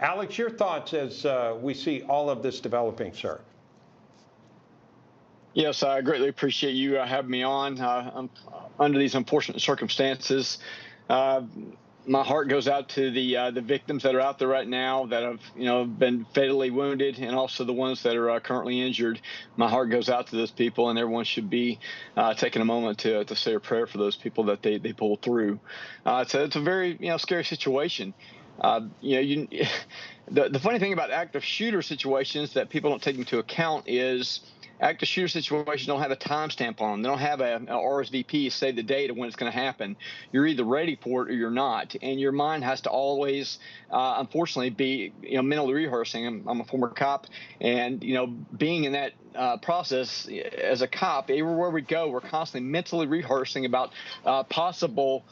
Alex, your thoughts as we see all of this developing, sir? Yes, I greatly appreciate you having me on. Under these unfortunate circumstances, my heart goes out to the victims that are out there right now that have been fatally wounded, and also the ones that are currently injured. My heart goes out to those people, and everyone should be taking a moment to say a prayer for those people that they pull through. It's a very scary situation. The funny thing about active shooter situations that people don't take into account is active shooter situations don't have a timestamp on them. They don't have a RSVP, say the date of when it's going to happen. You're either ready for it or you're not, and your mind has to always, unfortunately, be mentally rehearsing. I'm a former cop, and being in that process as a cop, everywhere we go, we're constantly mentally rehearsing about possible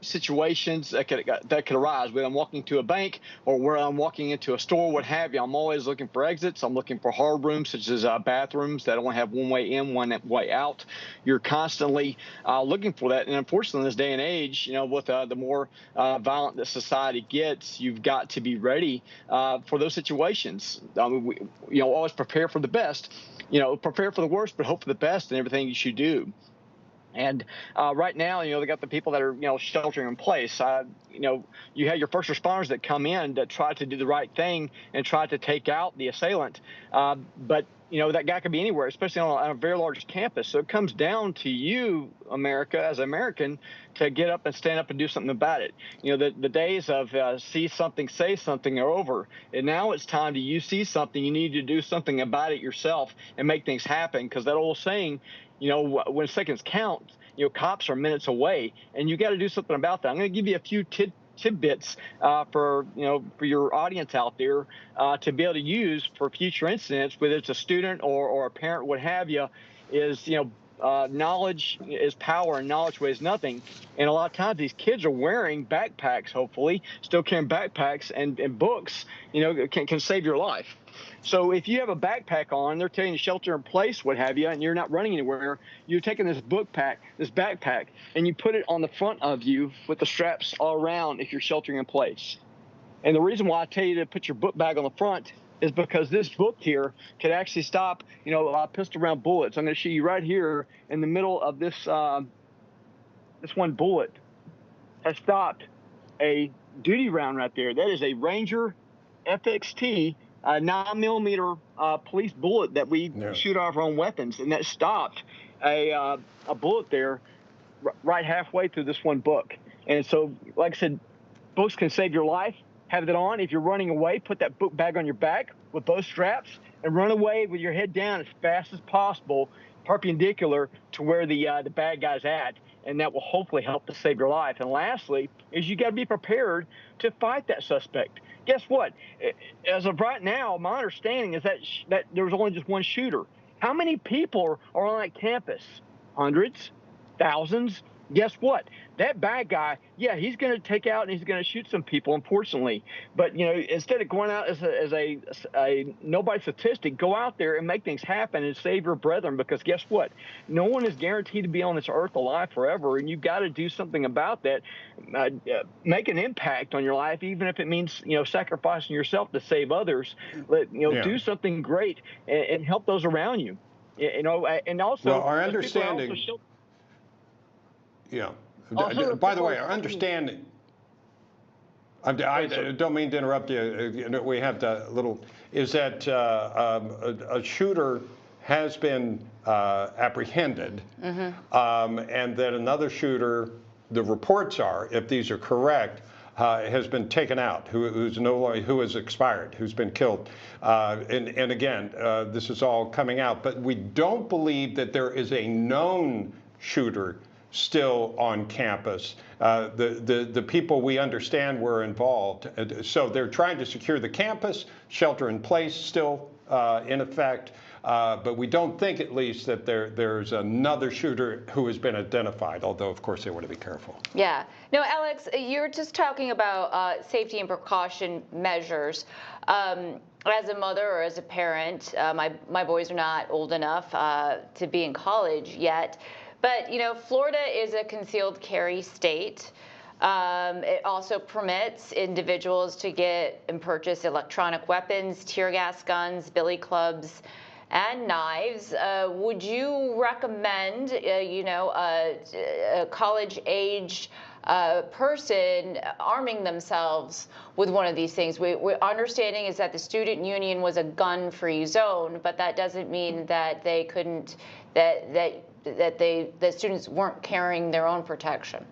situations that could arise. Whether I'm walking to a bank or where I'm walking into a store, what have you, I'm always looking for exits. I'm looking for hard rooms, such as bathrooms that only have one way in, one way out. You're constantly looking for that. And unfortunately, in this day and age, with the more violent that society gets, you've got to be ready for those situations. Always prepare for the best. Prepare for the worst, but hope for the best in everything you should do. And right now, they got the people that are, sheltering in place. You have your first responders that come in to try to do the right thing and try to take out the assailant. But that guy could be anywhere, especially on a very large campus. So it comes down to you, America, as an American, to get up and stand up and do something about it. The days of see something, say something are over. And now it's time to you see something, you need to do something about it yourself and make things happen. Because that old saying, when seconds count, cops are minutes away, and you got to do something about that. I'm going to give you a few tidbits for your audience out there to be able to use for future incidents, whether it's a student or a parent, what have you. Is knowledge is power, and knowledge weighs nothing. And a lot of times these kids are wearing backpacks, hopefully still carrying backpacks, and books can save your life. So if you have a backpack on, they're telling you to shelter in place, what have you, and you're not running anywhere, you're taking this backpack, and you put it on the front of you with the straps all around if you're sheltering in place. And the reason why I tell you to put your book bag on the front is because this book here could actually stop, pistol round bullets. I'm going to show you right here in the middle of this one bullet has stopped a duty round right there. That is a Ranger FXT 9mm police bullet that we shoot off our own weapons, and that stopped a bullet there right halfway through this one book. And so, like I said, books can save your life. Have that on. If you're running away, put that book bag on your back with both straps and run away with your head down as fast as possible, perpendicular to where the bad guy's at, and that will hopefully help to save your life. And lastly, is you got to be prepared to fight that suspect. Guess what? As of right now, my understanding is that there was only just one shooter. How many people are on that campus? Hundreds? Thousands? Guess what? That bad guy, he's going to take out and he's going to shoot some people, unfortunately. But, instead of going out as a nobody statistic, go out there and make things happen and save your brethren, because guess what? No one is guaranteed to be on this earth alive forever, and you've got to do something about that. Make an impact on your life, even if it means, sacrificing yourself to save others. Do something great and help those around you. And also, our understanding. By the way, our understanding. I don't mean to interrupt you. We have the little. Is that a shooter has been apprehended, and that another shooter, the reports are, if these are correct, has been taken out, who has expired, who's been killed. And again, this is all coming out, but we don't believe that there is a known shooter still on campus. The people we understand were involved. So they're trying to secure the campus, shelter in place still in effect. But we don't think, at least, that there's another shooter who has been identified, although, of course, they want to be careful. Yeah. No, Alex, you're just talking about safety and precaution measures. As a mother or as a parent, my boys are not old enough to be in college yet. But, Florida is a concealed carry state. It also permits individuals to get and purchase electronic weapons, tear gas guns, billy clubs, and knives. Would you recommend, a college-aged person arming themselves with one of these things? Our understanding is that the student union was a gun-free zone, but that doesn't mean that they couldn't, that students weren't carrying their own protection.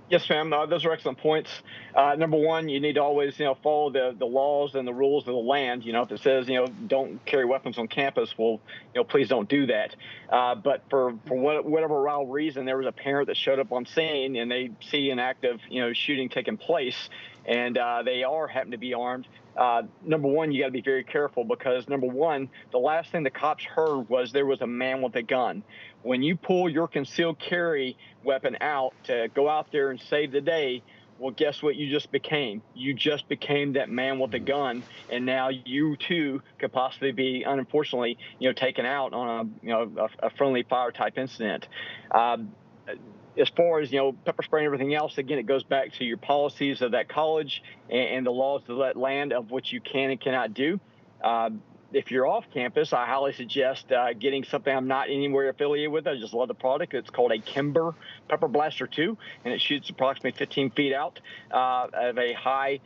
Yes, ma'am. Those are excellent points. Number one, you need to always, follow the laws and the rules of the land. If it says, don't carry weapons on campus, well, please don't do that. But for whatever wild reason, there was a parent that showed up on scene and they see an active, shooting taking place, and they happen to be armed. Number one, you got to be very careful because, number one, the last thing the cops heard was there was a man with a gun. When you pull your concealed carry weapon out to go out there and save the day, well, guess what you just became? You just became that man with a gun, and now you too could possibly be, unfortunately, taken out on a friendly fire type incident. As far as pepper spray and everything else, again, it goes back to your policies of that college and the laws of that land of what you can and cannot do. If you're off campus, I highly suggest getting something I'm not anywhere affiliated with. I just love the product. It's called a Kimber Pepper Blaster 2, and it shoots approximately 15 feet out of a high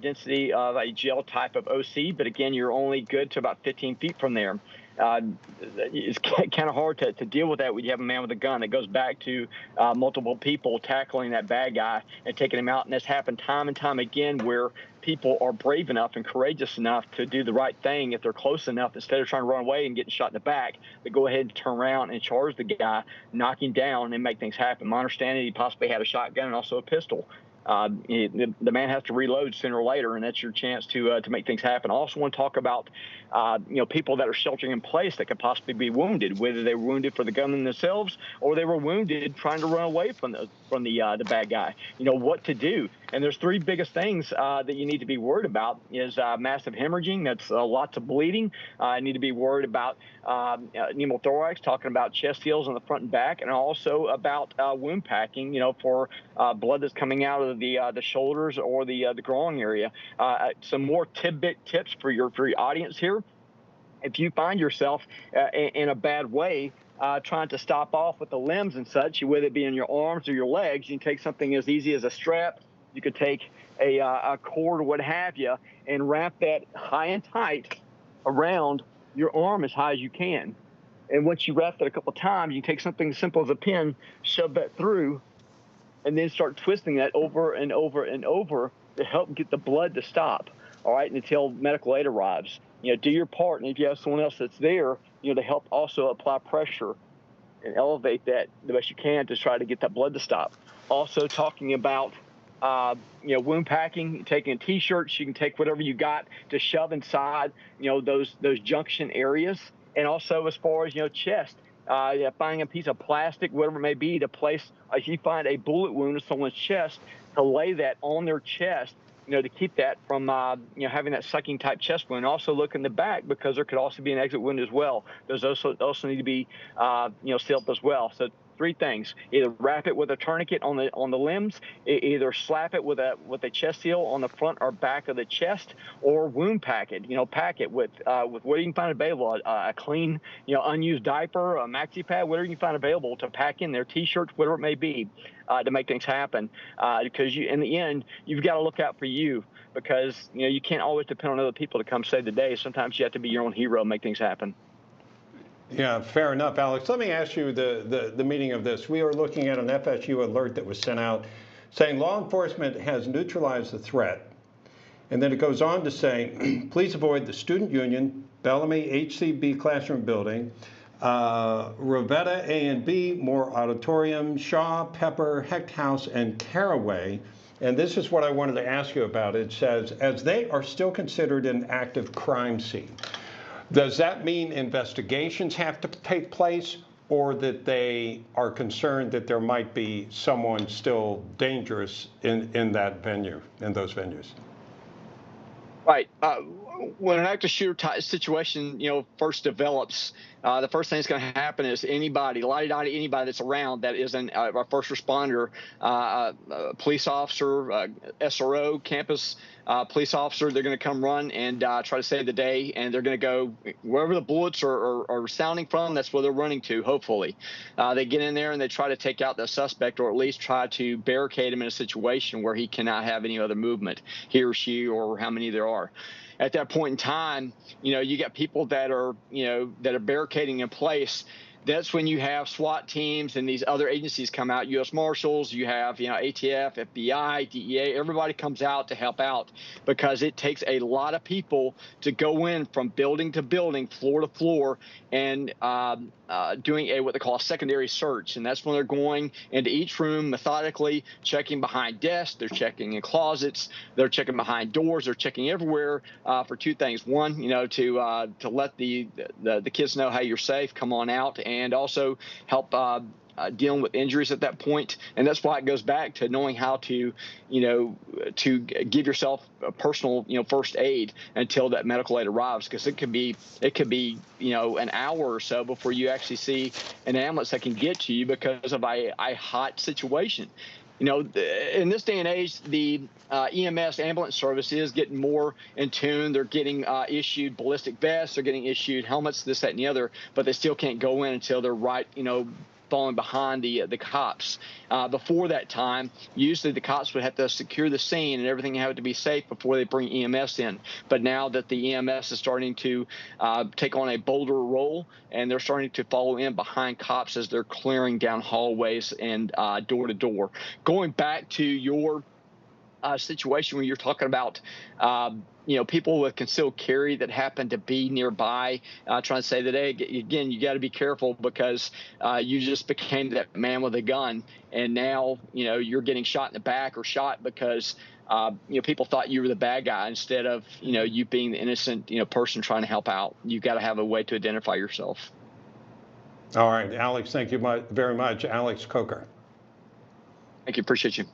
density of a gel type of OC. But again, you're only good to about 15 feet from there. It's kind of hard to deal with that when you have a man with a gun. It goes back to multiple people tackling that bad guy and taking him out. And that's happened time and time again where people are brave enough and courageous enough to do the right thing if they're close enough. Instead of trying to run away and getting shot in the back, they go ahead and turn around and charge the guy, knock him down, and make things happen. My understanding, he possibly had a shotgun and also a pistol. The man has to reload sooner or later, and that's your chance to make things happen. I also want to talk about people that are sheltering in place that could possibly be wounded, whether they were wounded for the gun themselves or they were wounded trying to run away from the bad guy. What to do. And there's three biggest things that you need to be worried about is massive hemorrhaging. That's lots of bleeding. I need to be worried about pneumothorax, talking about chest heals on the front and back, and also about wound packing, for blood that's coming out of the shoulders or the groin area. Some more tidbit tips for your audience here. If you find yourself in a bad way, trying to stop off with the limbs and such, whether it be in your arms or your legs, you can take something as easy as a strap. You could take a cord or what have you and wrap that high and tight around your arm as high as you can. And once you wrap it a couple times, you can take something as simple as a pin, shove that through, and then start twisting that over and over and over to help get the blood to stop, all right, until medical aid arrives. Do your part, and if you have someone else that's there, to help also apply pressure and elevate that the best you can to try to get that blood to stop. Also talking about wound packing, taking T-shirts, you can take whatever you got to shove inside, those junction areas. And also as far as, chest, finding a piece of plastic, whatever it may be, to place, if you find a bullet wound in someone's chest, to lay that on their chest, to keep that from, having that sucking type chest wound. Also look in the back because there could also be an exit wound as well. Those also need to be, sealed as well. So three things: either wrap it with a tourniquet on the limbs, either slap it with a chest seal on the front or back of the chest, or wound pack it. Pack it with what you can find available: a clean, unused diaper, a maxi pad, whatever you can find available to pack in there, T-shirts, whatever it may be, to make things happen. Because in the end, you've got to look out for you, because you can't always depend on other people to come save the day. Sometimes you have to be your own hero and make things happen. Yeah, fair enough, Alex. Let me ask you the meaning of this. We are looking at an FSU alert that was sent out saying law enforcement has neutralized the threat. And then it goes on to say, please avoid the Student Union, Bellamy HCB Classroom Building, Rovetta A and B, Moore Auditorium, Shaw, Pepper, Hecht House, and Caraway. And this is what I wanted to ask you about. It says, as they are still considered an active crime scene. Does that mean investigations have to take place, or that they are concerned that there might be someone still dangerous in that venue, in those venues? Right. When an active shooter type situation, first develops, the first thing that's going to happen is anybody that's around that is a first responder, police officer, SRO, campus police officer, they're going to come run and try to save the day, and they're going to go wherever the bullets are sounding from. That's where they're running to. Hopefully, they get in there and they try to take out the suspect, or at least try to barricade him in a situation where he cannot have any other movement, he or she, or how many there are. At that point in time, you got people that are barricading in place. That's when you have SWAT teams and these other agencies come out, U.S. Marshals, you have, ATF, FBI, DEA, everybody comes out to help out, because it takes a lot of people to go in from building to building, floor to floor, and doing what they call a secondary search. And that's when they're going into each room methodically, checking behind desks, they're checking in closets, they're checking behind doors, they're checking everywhere for two things. One, to let the kids know, hey, you're safe, come on out, and also help dealing with injuries at that point. And that's why it goes back to knowing how to, to give yourself a personal, first aid until that medical aid arrives, because it could be, an hour or so before you actually see an ambulance that can get to you because of a hot situation. In this day and age, the EMS ambulance service is getting more in tune. They're getting issued ballistic vests. They're getting issued helmets, this, that, and the other, but they still can't go in until they're right, falling behind the cops. Before that time, usually the cops would have to secure the scene and everything had to be safe before they bring EMS in. But now that the EMS is starting to take on a bolder role, and they're starting to follow in behind cops as they're clearing down hallways and door to door. Going back to your situation where you're talking about people with concealed carry that happen to be nearby, trying to say that, hey, again, you got to be careful, because you just became that man with a gun, and now you're getting shot in the back, or shot because people thought you were the bad guy instead of you being the innocent person trying to help out. You got to have a way to identify yourself. All right, Alex, thank you very much. Alex Coker. Thank you. Appreciate you.